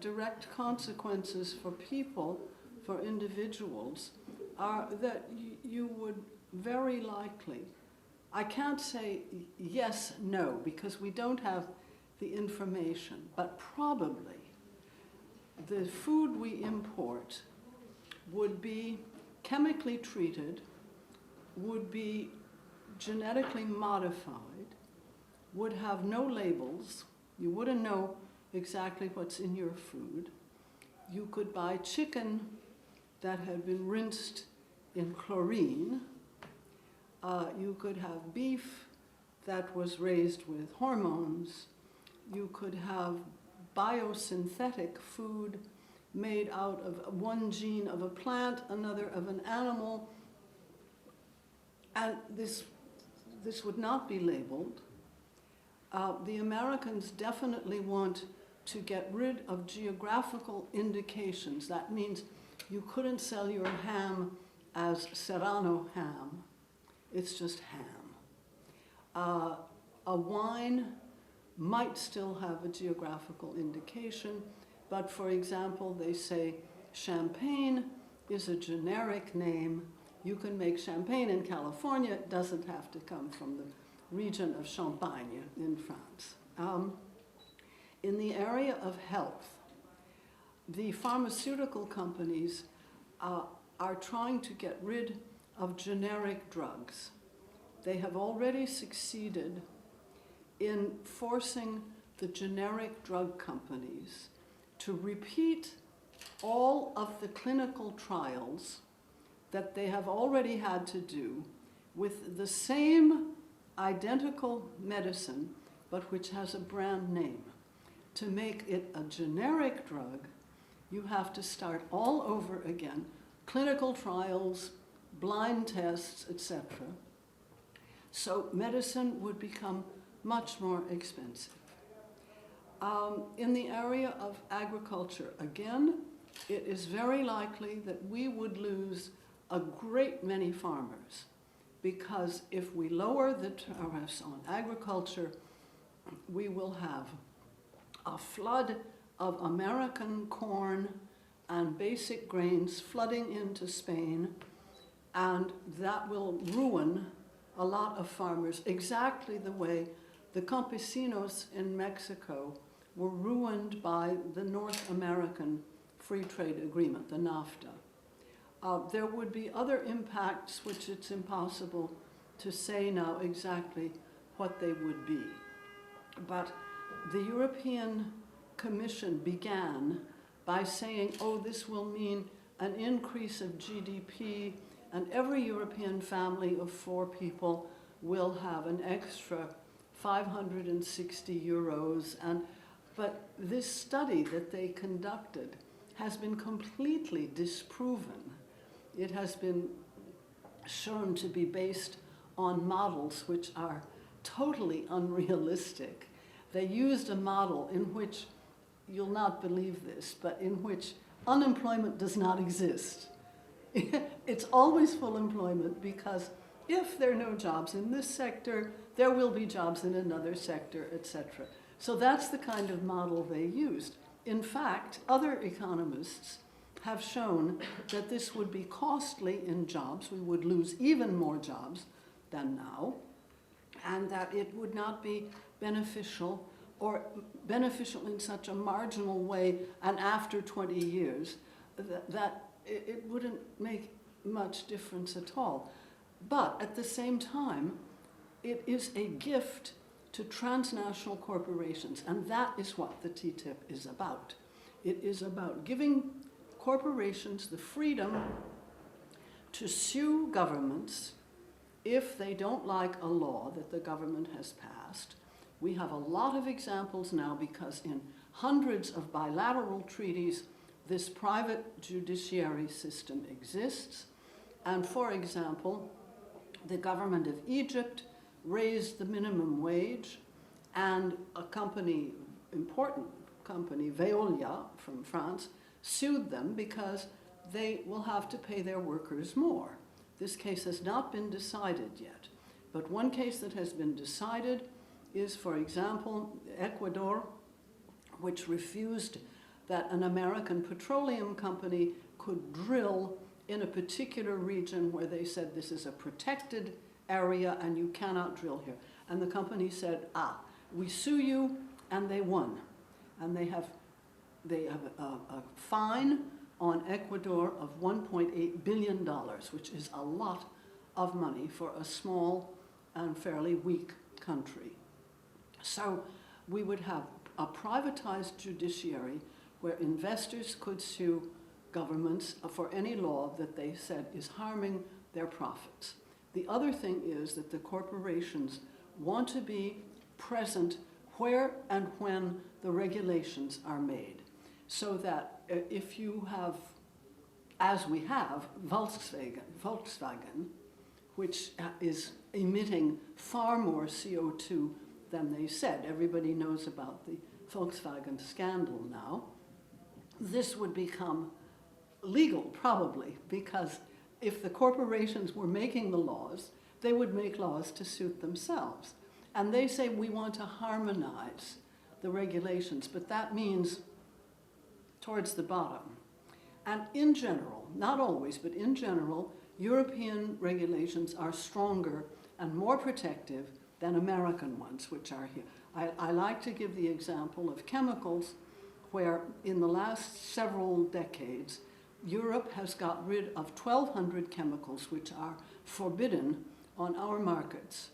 direct consequences for people, for individuals, are that you would very likely, I can't say yes, no, because we don't have the information, but probably the food we import would be chemically treated, would be genetically modified, would have no labels. You wouldn't know exactly what's in your food. You could buy chicken that had been rinsed in chlorine. You could have beef that was raised with hormones. You could have biosynthetic food made out of one gene of a plant, another of an animal, and this would not be labeled. The Americans definitely want to get rid of geographical indications. That means you couldn't sell your ham as Serrano ham. It's just ham. A wine might still have a geographical indication, but for example, they say champagne is a generic name. You can make champagne in California. It doesn't have to come from the region of Champagne in France. In the area of health, the pharmaceutical companies are trying to get rid of generic drugs. They have already succeeded in forcing the generic drug companies to repeat all of the clinical trials that they have already had to do with the same identical medicine, but which has a brand name. To make it a generic drug, you have to start all over again, clinical trials, blind tests, etc. So medicine would become much more expensive. In the area of agriculture, again, it is very likely that we would lose a great many farmers, because if we lower the tariffs on agriculture, we will have a flood of American corn and basic grains flooding into Spain, and that will ruin a lot of farmers, exactly the way the campesinos in Mexico were ruined by the North American Free Trade Agreement, the NAFTA. There would be other impacts which it's impossible to say now exactly what they would be. But the European Commission began by saying, oh, this will mean an increase of GDP, and every European family of 4 people will have an extra 560 euros. But this study that they conducted has been completely disproven. It has been shown to be based on models which are totally unrealistic. They used a model in which, you'll not believe this, but in which unemployment does not exist. It's always full employment, because if there are no jobs in this sector, there will be jobs in another sector, etc. So that's the kind of model they used. In fact, other economists have shown that this would be costly in jobs. We would lose even more jobs than now, and that it would not be beneficial, or beneficial in such a marginal way, and after 20 years, that it wouldn't make much difference at all. But at the same time, it is a gift to transnational corporations, and that is what the TTIP is about. It is about giving corporations the freedom to sue governments if they don't like a law that the government has passed. We have a lot of examples now, because in hundreds of bilateral treaties, this private judiciary system exists. And for example, the government of Egypt raised the minimum wage, and a company, important company, Veolia from France, sued them because they will have to pay their workers more. This case has not been decided yet, but one case that has been decided is, for example, Ecuador, which refused that an American petroleum company could drill in a particular region where they said this is a protected area and you cannot drill here. And the company said, we sue you, and they won. And they have a fine on Ecuador of $1.8 billion, which is a lot of money for a small and fairly weak country. So we would have a privatized judiciary where investors could sue governments for any law that they said is harming their profits. The other thing is that the corporations want to be present where and when the regulations are made, so that if you have, as we have, Volkswagen, which is emitting far more CO2 than they said. Everybody knows about the Volkswagen scandal now. This would become legal, probably, because if the corporations were making the laws, they would make laws to suit themselves. And they say we want to harmonize the regulations, but that means towards the bottom. And in general, not always, but in general, European regulations are stronger and more protective than American ones, which are here. I like to give the example of chemicals, where in the last several decades, Europe has got rid of 1,200 chemicals which are forbidden on our markets.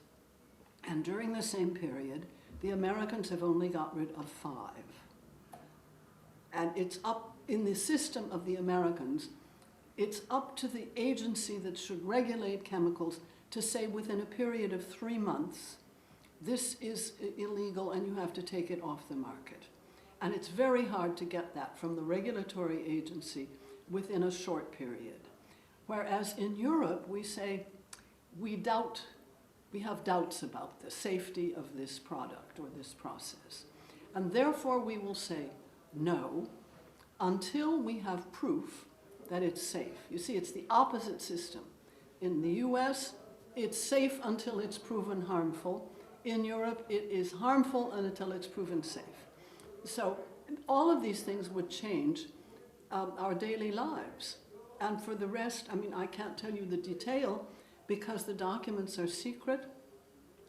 And during the same period, the Americans have only got rid of 5. And it's up in the system of the Americans, it's up to the agency that should regulate chemicals to say within a period of 3 months, this is illegal and you have to take it off the market. And it's very hard to get that from the regulatory agency within a short period. Whereas in Europe, we say, we have doubts about the safety of this product or this process. And therefore we will say no until we have proof that it's safe. You see, it's the opposite system. In the US, it's safe until it's proven harmful. In Europe, it is harmful until it's proven safe. So all of these things would change our daily lives. And for the rest, I mean, I can't tell you the detail because the documents are secret.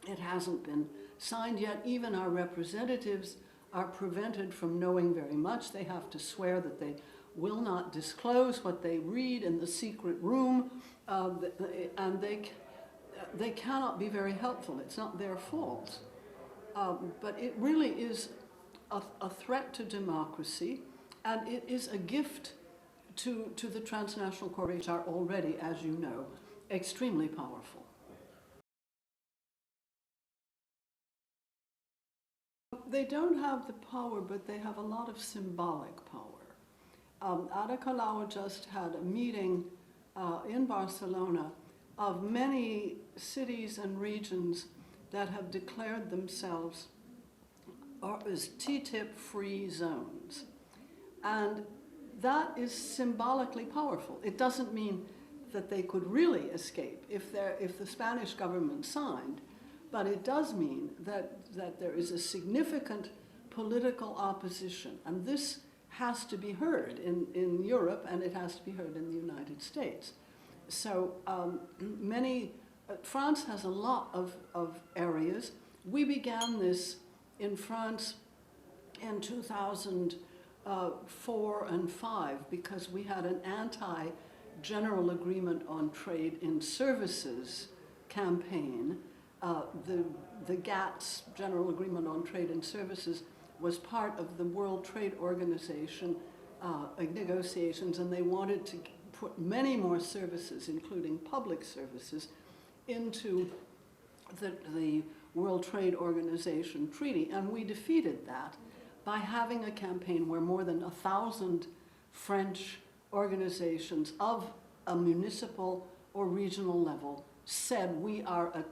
It hasn't been signed yet. Even our representatives are prevented from knowing very much. They have to swear that they will not disclose what they read in the secret room, and they cannot be very helpful. It's not their fault. But it really is a threat to democracy, and it is a gift to the transnational corporations, which are already, as you know, extremely powerful. They don't have the power, but they have a lot of symbolic power. Ada Colau just had a meeting in Barcelona of many cities and regions that have declared themselves as TTIP-free zones. And that is symbolically powerful. It doesn't mean that they could really escape if the Spanish government signed, but it does mean that there is a significant political opposition, and this has to be heard in Europe, and it has to be heard in the United States. So France has a lot of areas. We began this in France in 2004 and 5 because we had an anti-general agreement on trade in services campaign. The GATS, General Agreement on Trade and Services, was part of the World Trade Organization negotiations, and they wanted to put many more services, including public services, into the World Trade Organization treaty. And we defeated that by having a campaign where more than 1,000 French organizations of a municipal or regional level said we are a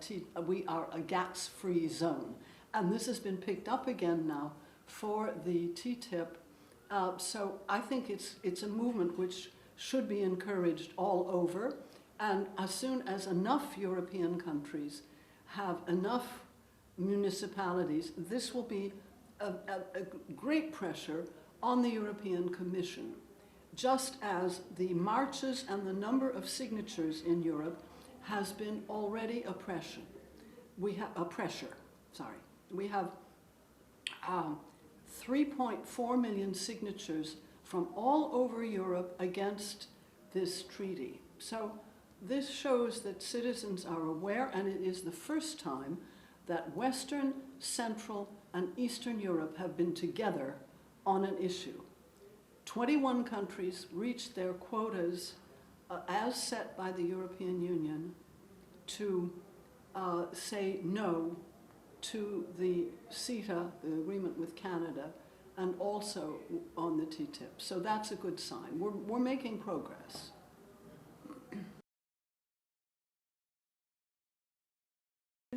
GATS-free zone. And this has been picked up again now for the TTIP. So I think it's a movement which should be encouraged all over. And as soon as enough European countries have enough municipalities, this will be a great pressure on the European Commission, just as the marches and the number of signatures in Europe has been already a pressure. We have 3.4 million signatures from all over Europe against this treaty. So this shows that citizens are aware, and it is the first time that Western, Central, and Eastern Europe have been together on an issue. 21 countries reached their quotas as set by the European Union to say no to the CETA, the agreement with Canada, and also on the TTIP. So that's a good sign. We're making progress.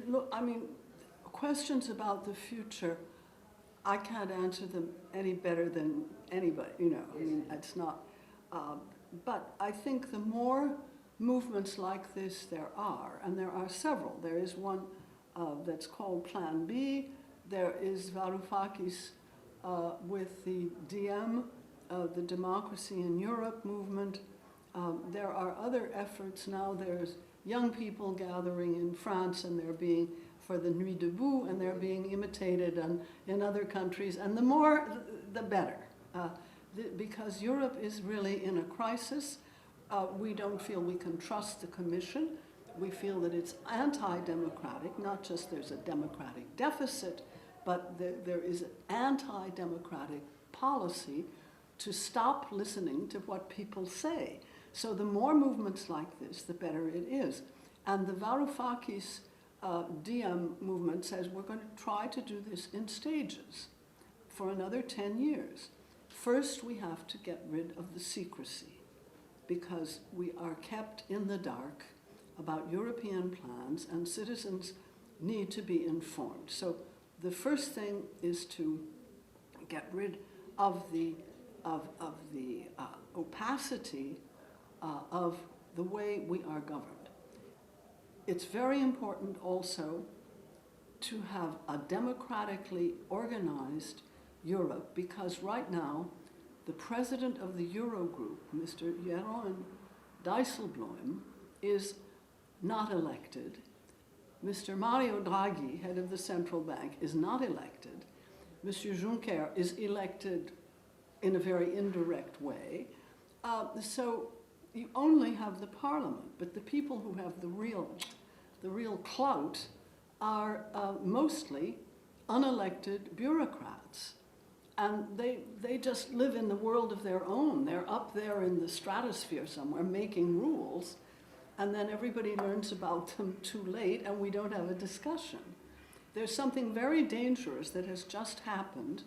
Look, I mean, questions about the future, I can't answer them any better than anybody, you know. I mean, it's not, but I think the more movements like this there are, and there are several. There is one that's called Plan B. There is Varoufakis with the DM, the Democracy in Europe movement. There are other efforts now. There's young people gathering in France, and they're being for the Nuit Debout, and they're being imitated in other countries. And the more, the better, because Europe is really in a crisis. We don't feel we can trust the Commission. We feel that it's anti-democratic, not just there's a democratic deficit, but there is an anti-democratic policy to stop listening to what people say. So the more movements like this, the better it is. And the Varoufakis DM movement says we're going to try to do this in stages for another 10 years. First, we have to get rid of the secrecy, because we are kept in the dark about European plans, and citizens need to be informed. So the first thing is to get rid of the opacity of the way we are governed. It's very important also to have a democratically organized Europe, because right now the president of the Eurogroup, Mr. Jeroen Dijsselbloem, is not elected. Mr. Mario Draghi, head of the central bank, is not elected. Mr. Juncker is elected in a very indirect way. So you only have the parliament, but the people who have the real clout are mostly unelected bureaucrats. And they just live in the world of their own. They're up there in the stratosphere somewhere making rules, and then everybody learns about them too late, and we don't have a discussion. There's something very dangerous that has just happened,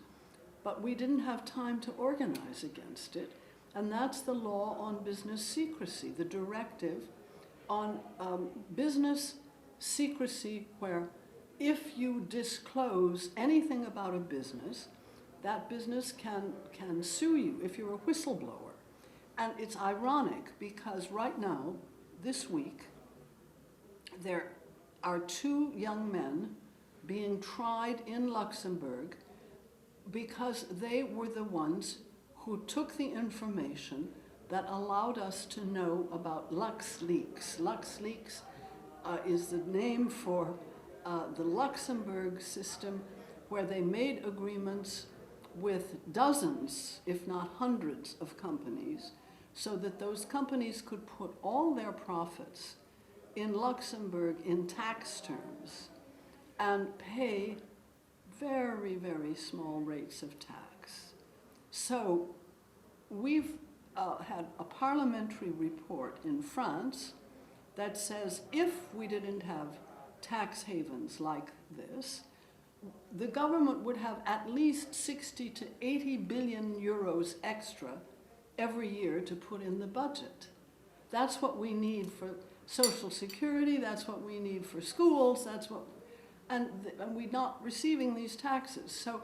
but we didn't have time to organize against it, and that's the law on business secrecy, the directive on business secrecy, where if you disclose anything about a business, that business can sue you if you're a whistleblower. And it's ironic because right now, this week, there are 2 young men being tried in Luxembourg because they were the ones who took the information that allowed us to know about LuxLeaks. LuxLeaks is the name for the Luxembourg system, where they made agreements with dozens, if not hundreds, of companies, so that those companies could put all their profits in Luxembourg in tax terms and pay very, very small rates of tax. So we've had a parliamentary report in France that says if we didn't have tax havens like this, the government would have at least 60 to 80 billion euros extra every year to put in the budget. That's what we need for Social Security, that's what we need for schools, and we're not receiving these taxes. So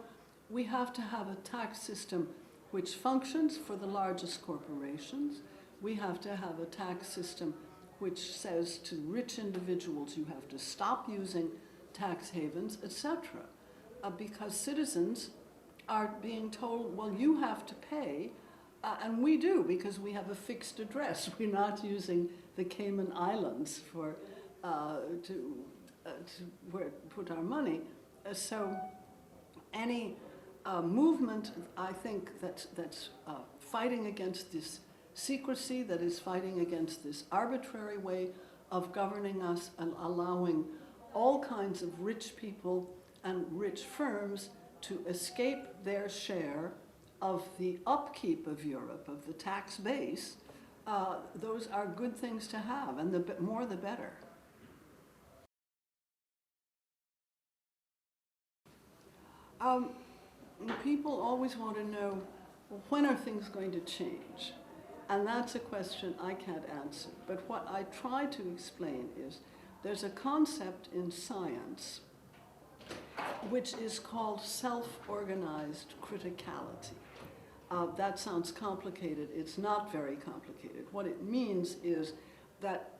we have to have a tax system which functions for the largest corporations. We have to have a tax system which says to rich individuals, you have to stop using tax havens, etc. Because citizens are being told, well, you have to pay, and we do because we have a fixed address. We're not using the Cayman Islands for to where put our money. So any movement, I think, that's fighting against this secrecy, that is fighting against this arbitrary way of governing us and allowing all kinds of rich people and rich firms to escape their share of the upkeep of Europe, of the tax base, those are good things to have, and the more the better. People always want to know, well, when are things going to change? And that's a question I can't answer. But what I try to explain is there's a concept in science which is called self-organized criticality. That sounds complicated. It's not very complicated. What it means is that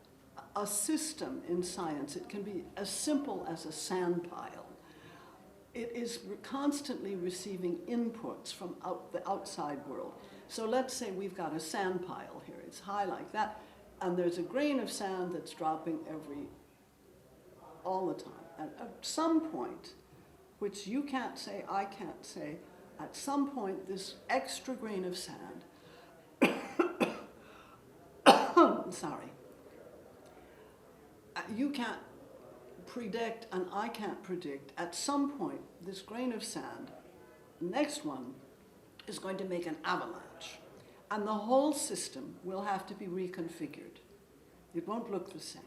a system in science, it can be as simple as a sand pile. It is constantly receiving inputs from the outside world. So let's say we've got a sand pile here. It's high like that, and there's a grain of sand that's dropping all the time. And at some point, which you can't say, I can't say, at some point this extra grain of sand, sorry, you can't predict and I can't predict, at some point this grain of sand, next one, is going to make an avalanche. And the whole system will have to be reconfigured. It won't look the same.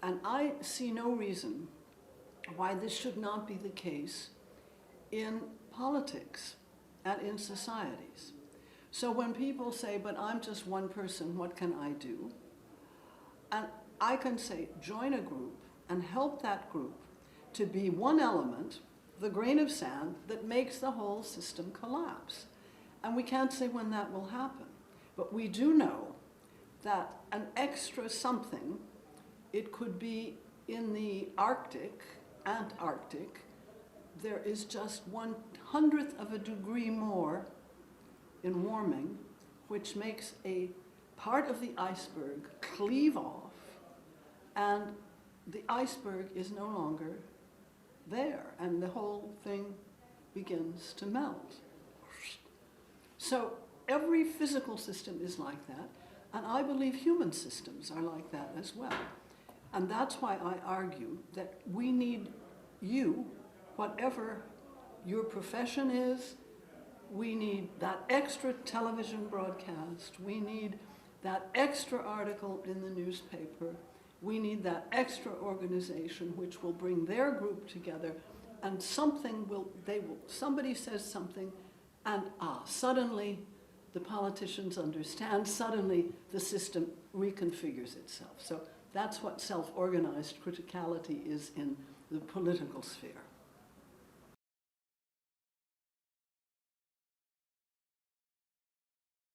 And I see no reason why this should not be the case in politics and in societies. So when people say, but I'm just one person, what can I do? And I can say, join a group and help that group to be one element, the grain of sand, that makes the whole system collapse. And we can't say when that will happen. But we do know that an extra something, it could be in the Arctic, Antarctic, there is just 1/100th of a degree more in warming, which makes a part of the iceberg cleave off, and the iceberg is no longer there, and the whole thing begins to melt. So every physical system is like that, and I believe human systems are like that as well. And that's why I argue that we need you, whatever your profession is, we need that extra television broadcast, we need that extra article in the newspaper, we need that extra organization which will bring their group together, and somebody says something, and suddenly the politicians understand, suddenly the system reconfigures itself. So that's what self-organized criticality is in the political sphere.